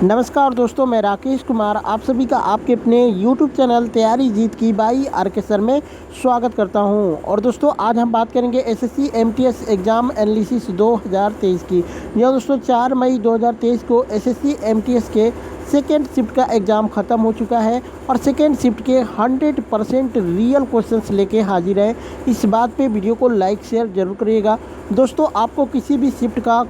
नमस्कार दोस्तों, मैं राकेश कुमार आप सभी का आपके अपने YouTube चैनल तैयारी जीत की बाई आर.के. सर में स्वागत करता हूं। और दोस्तों आज हम बात करेंगे एसएससी एमटीएस एग्ज़ाम एनालिसिस 2023 की। यह दोस्तों 4 मई 2023 को एसएससी एमटीएस के सेकेंड शिफ्ट का एग्ज़ाम ख़त्म हो चुका है और सेकेंड शिफ्ट के 100% रियल क्वेश्चंस लेके हाजिर है। इस बात पे वीडियो को लाइक शेयर ज़रूर करिएगा। दोस्तों आपको किसी भी शिफ्ट का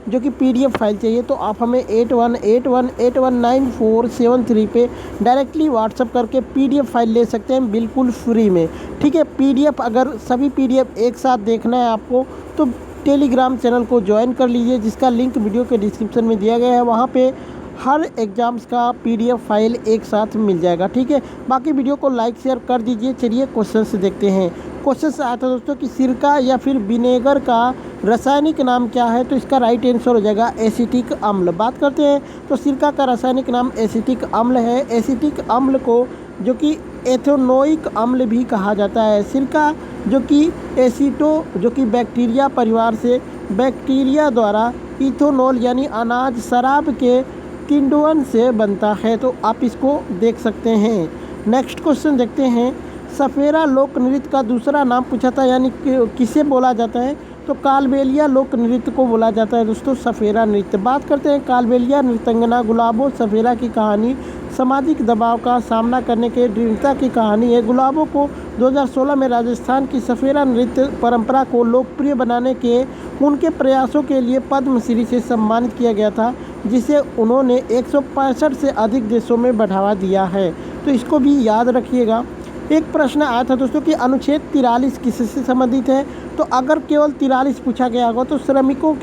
जो कि पीडीएफ फाइल चाहिए तो आप हमें 8181819473 पे डायरेक्टली व्हाट्सअप करके पीडीएफ फाइल ले सकते हैं बिल्कुल फ्री में। ठीक है, पीडीएफ अगर सभी पीडीएफ एक साथ देखना है आपको तो टेलीग्राम चैनल को ज्वाइन कर लीजिए, जिसका लिंक वीडियो के डिस्क्रिप्शन में दिया गया है। वहाँ पे हर एग्ज़ाम्स का पीडीएफ फाइल एक साथ मिल जाएगा। ठीक है, बाकी वीडियो को लाइक शेयर कर दीजिए। चलिए क्वेश्चन से देखते हैं। क्वेश्चन से आता है दोस्तों कि सिरका या फिर विनेगर का रासायनिक नाम क्या है, तो इसका राइट आंसर हो जाएगा एसिटिक अम्ल। बात करते हैं तो सिरका का रासायनिक नाम एसिटिक अम्ल है। एसिटिक अम्ल को जो कि एथेनोइक अम्ल भी कहा जाता है। सिरका जो कि एसीटो जो कि बैक्टीरिया परिवार से बैक्टीरिया द्वारा इथेनॉल यानी अनाज शराब के किण्वन से बनता है, तो आप इसको देख सकते हैं। नेक्स्ट क्वेश्चन देखते हैं। सफेरा लोक नृत्य का दूसरा नाम पूछा था, यानी किसे बोला जाता है, तो कालबेलिया लोक नृत्य को बोला जाता है दोस्तों सफेरा नृत्य। बात करते हैं कालबेलिया नृत्यंगना गुलाबो सफेरा की कहानी सामाजिक दबाव का सामना करने के दृढ़ता की कहानी है। गुलाबों को 2016 में राजस्थान की सफेरा नृत्य परंपरा को लोकप्रिय बनाने के उनके प्रयासों के लिए पद्मश्री से सम्मानित किया गया था, जिसे उन्होंने 165 से अधिक देशों में बढ़ावा दिया है, तो इसको भी याद रखिएगा। एक प्रश्न आया था दोस्तों कि अनुच्छेद 43 किससे संबंधित है, तो अगर केवल 43 पूछा गया होगा तो श्रमिकों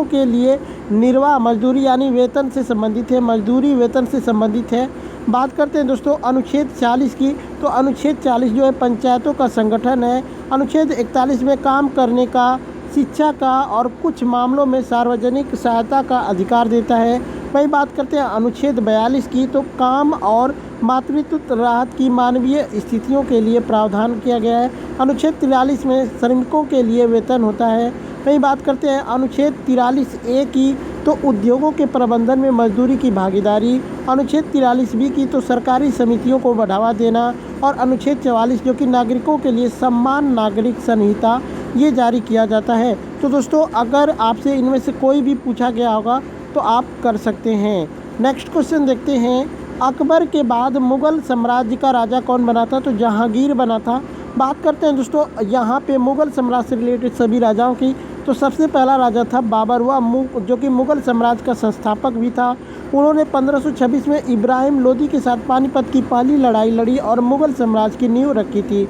के लिए निर्वाह मजदूरी यानी वेतन से संबंधित है, मजदूरी वेतन से संबंधित है। बात करते हैं दोस्तों अनुच्छेद 40 की, तो अनुच्छेद 40 जो है पंचायतों का संगठन है। अनुच्छेद 41 में काम करने का, शिक्षा का और कुछ मामलों में सार्वजनिक सहायता का अधिकार देता है। वही बात करते हैं अनुच्छेद 42 की, तो काम और मातृत्व राहत की मानवीय स्थितियों के लिए प्रावधान किया गया है। अनुच्छेद 43 में श्रमिकों के लिए वेतन होता है। वही बात करते हैं अनुच्छेद 43A की, तो उद्योगों के प्रबंधन में मजदूरी की भागीदारी। अनुच्छेद 43B की, तो सरकारी समितियों को बढ़ावा देना। और अनुच्छेद 44 जो कि नागरिकों के लिए सम्मान नागरिक संहिता ये जारी किया जाता है। तो दोस्तों अगर आपसे इनमें से कोई भी पूछा गया होगा तो आप कर सकते हैं। नेक्स्ट क्वेश्चन देखते हैं। अकबर के बाद मुग़ल साम्राज्य का राजा कौन बना था, तो जहांगीर बना था। बात करते हैं दोस्तों यहाँ पे मुग़ल साम्राज्य से रिलेटेड सभी राजाओं की, तो सबसे पहला राजा था बाबर, वह जो कि मुग़ल साम्राज्य का संस्थापक भी था। उन्होंने 1526 में इब्राहिम लोदी के साथ पानीपत की पहली लड़ाई लड़ी और मुग़ल साम्राज्य की नींव रखी थी।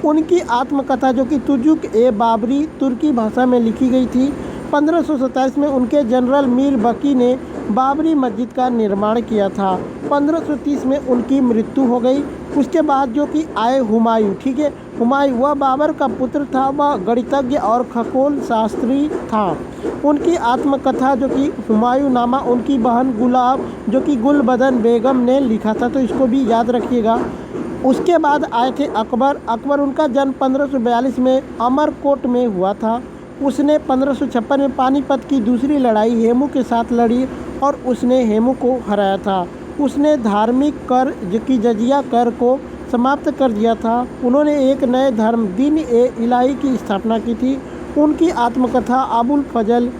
उनकी आत्मकथा जो कि तुजुक-ए-बाबरी तुर्की भाषा में लिखी गई थी। 1527 में उनके जनरल मीर बकी ने बाबरी मस्जिद का निर्माण किया था। 1530 में उनकी मृत्यु हो गई। उसके बाद जो कि आए हुमायूं। ठीक है, हुमायूं वह बाबर का पुत्र था, वह गणितज्ञ और खगोल शास्त्री था। उनकी आत्मकथा जो कि हुमायूं नामा उनकी बहन गुलाब जो कि गुलबदन बेगम ने लिखा था, तो इसको भी याद रखिएगा। उसके बाद आए थे अकबर। उनका जन्म 1542 में अमरकोट में हुआ था। उसने 1556 में पानीपत की दूसरी लड़ाई हेमू के साथ लड़ी और उसने हेमू को हराया था। उसने धार्मिक कर जो कि जजिया कर को समाप्त कर दिया था। उन्होंने एक नए धर्म दीन-ए-इलाही की स्थापना की थी। उनकी आत्मकथा अबुल फजल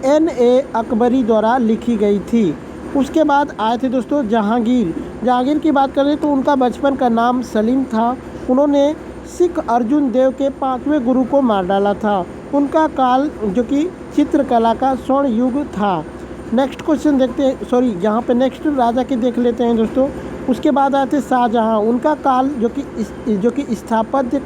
N.A. अकबरी द्वारा लिखी गई थी। उसके बाद आए थे दोस्तों जहांगीर की बात करें तो उनका बचपन का नाम सलीम था। उन्होंने सिख अर्जुन देव के 5वें गुरु को मार डाला था। उनका काल जो कि चित्रकला का स्वर्ण युग था। नेक्स्ट क्वेश्चन देखते हैं, यहाँ पे नेक्स्ट राजा के देख लेते हैं दोस्तों। उसके बाद आए थे शाहजहाँ। उनका काल जो कि स्थापत्य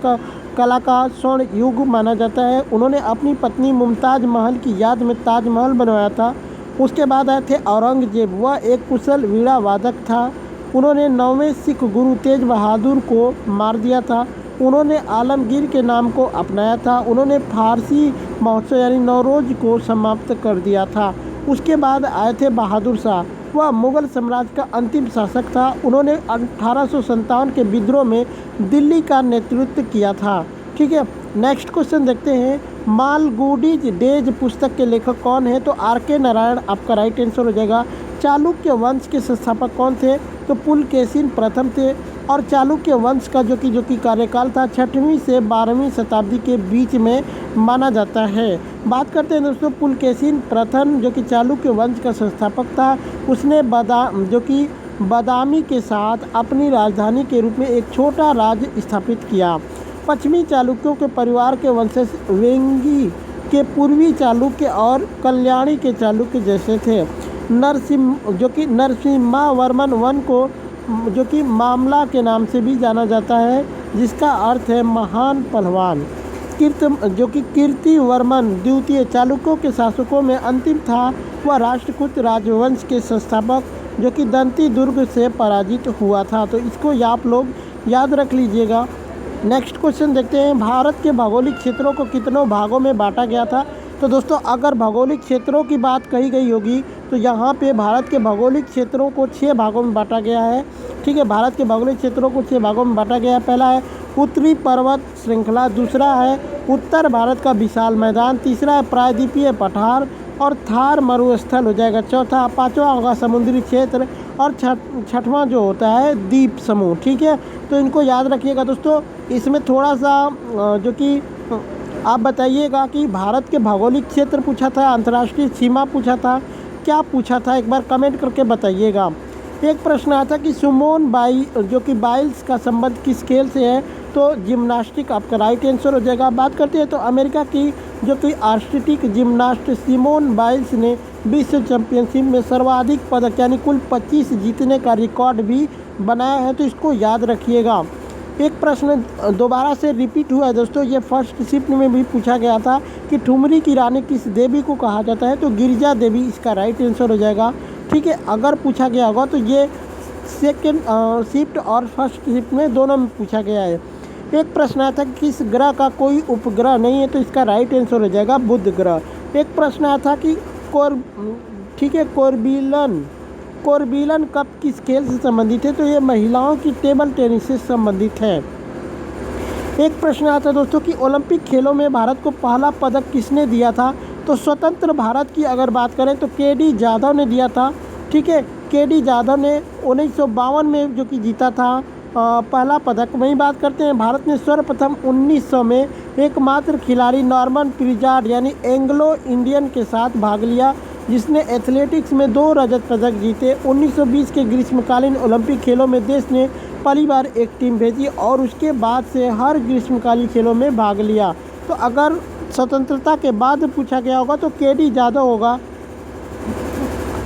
कला का स्वर्ण युग माना जाता है। उन्होंने अपनी पत्नी मुमताज़ महल की याद में ताजमहल बनवाया था। उसके बाद आए थे औरंगजेब, वह एक कुशल वीणा वादक था। उन्होंने 9वें सिख गुरु तेज बहादुर को मार दिया था। उन्होंने आलमगीर के नाम को अपनाया था। उन्होंने फारसी महोत्सव यानी नौरोज को समाप्त कर दिया था। उसके बाद आए थे बहादुर शाह, वह मुग़ल साम्राज्य का अंतिम शासक था। उन्होंने 1857 के विद्रोह में दिल्ली का नेतृत्व किया था। ठीक है। नेक्स्ट क्वेश्चन देखते हैं, मालगुडीज डेज पुस्तक के लेखक कौन है? तो आर.के. नारायण आपका राइट आंसर हो जाएगा। चालुक्य वंश के संस्थापक कौन थे? तो पुलकेशिन प्रथम थे। और चालुक्य वंश का जो कि कार्यकाल था 6वीं से 12वीं शताब्दी के बीच में माना जाता है। बात करते हैं दोस्तों, पुलकेशिन प्रथम जो कि चालुक्य वंश का संस्थापक था, उसने बादामी के साथ अपनी राजधानी के रूप में एक छोटा राज्य स्थापित किया। पश्चिमी चालुक्यों के परिवार के वंशज वेंगी के पूर्वी चालुक्य और कल्याणी के चालुक्य जैसे थे। नरसिम्हा वर्मन वन को जो कि मामला के नाम से भी जाना जाता है, जिसका अर्थ है महान पहलवान। कीर्तिवर्मन द्वितीय चालुक्यों के शासकों में अंतिम था। वह राष्ट्रकूट राजवंश के संस्थापक जो कि दंती दुर्ग से पराजित हुआ था। तो इसको आप लोग याद रख लीजिएगा। नेक्स्ट क्वेश्चन देखते हैं, भारत के भौगोलिक क्षेत्रों को कितनों भागों में बांटा गया था? तो दोस्तों अगर भौगोलिक क्षेत्रों की बात कही गई होगी तो यहाँ पे भारत के भौगोलिक क्षेत्रों को 6 भागों में बांटा गया है। ठीक है, भारत के भौगोलिक क्षेत्रों को 6 भागों में बांटा गया है। पहला है उत्तरी पर्वत श्रृंखला, दूसरा है उत्तर भारत का विशाल मैदान, तीसरा है प्रायद्वीपीय पठार और थार मरुस्थल हो जाएगा, चौथा, पाँचवा होगा समुद्री क्षेत्र और छठवां जो होता है द्वीप समूह। ठीक है, तो इनको याद रखिएगा दोस्तों। इसमें थोड़ा सा जो कि आप बताइएगा कि भारत के भौगोलिक क्षेत्र पूछा था, अंतर्राष्ट्रीय सीमा पूछा था, क्या पूछा था, एक बार कमेंट करके बताइएगा। एक प्रश्न आया था कि सिमोन बाइल्स का संबंध किस खेल से है? तो जिम्नास्टिक आपका राइट आंसर हो जाएगा। बात करते हैं तो अमेरिका की जो कि आर्टिस्टिक जिम्नास्ट सिमोन बाइल्स ने विश्व चैंपियनशिप में सर्वाधिक पदक यानी कुल 25 जीतने का रिकॉर्ड भी बनाया है, तो इसको याद रखिएगा। एक प्रश्न दोबारा से रिपीट हुआ है दोस्तों, ये फर्स्ट शिफ्ट में भी पूछा गया था कि ठुमरी की रानी किस देवी को कहा जाता है? तो गिरिजा देवी इसका राइट आंसर हो जाएगा। ठीक है, अगर पूछा गया होगा तो ये सेकेंड शिफ्ट और फर्स्ट शिफ्ट में दोनों में पूछा गया है। एक प्रश्न आया था कि किस ग्रह का कोई उपग्रह नहीं है? तो इसका राइट आंसर हो जाएगा बुध ग्रह। एक प्रश्न आया था कि कोरबिलन कप किस खेल से संबंधित है? तो ये महिलाओं की टेबल टेनिस से संबंधित है। एक प्रश्न आया था दोस्तों कि ओलंपिक खेलों में भारत को पहला पदक किसने दिया था? तो स्वतंत्र भारत की अगर बात करें तो के.डी. जाधव ने दिया था। ठीक है, के.डी. जाधव ने 1952 में जो कि जीता था पहला पदक। वहीं बात करते हैं, भारत ने सर्वप्रथम 1900 में एकमात्र खिलाड़ी नॉर्मन प्रिजार्ड यानी एंग्लो इंडियन के साथ भाग लिया, जिसने एथलेटिक्स में 2 रजत पदक जीते। 1920 के ग्रीष्मकालीन ओलंपिक खेलों में देश ने पहली बार एक टीम भेजी और उसके बाद से हर ग्रीष्मकालीन खेलों में भाग लिया। तो अगर स्वतंत्रता के बाद पूछा गया होगा तो के.डी. जाधव होगा।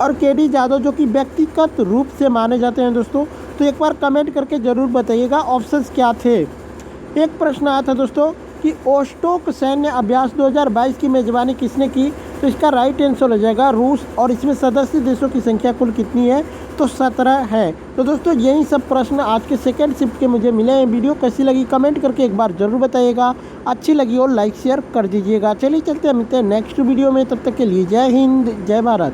और के.डी. जाधव जो कि व्यक्तिगत रूप से माने जाते हैं दोस्तों, तो एक बार कमेंट करके ज़रूर बताइएगा ऑप्शंस क्या थे। एक प्रश्न आया था दोस्तों कि ओस्टोक सैन्य अभ्यास 2022 की मेज़बानी किसने की? तो इसका राइट आंसर हो जाएगा रूस। और इसमें सदस्य देशों की संख्या कुल कितनी है? तो 17 है। तो दोस्तों यही सब प्रश्न आज के सेकेंड शिफ्ट के मुझे मिले हैं। वीडियो कैसी लगी कमेंट करके एक बार ज़रूर बताइएगा। अच्छी लगी और लाइक शेयर कर दीजिएगा। चलिए चलते हैं, मिलते हैं नेक्स्ट वीडियो में। तब तक के लिए जय हिंद, जय भारत।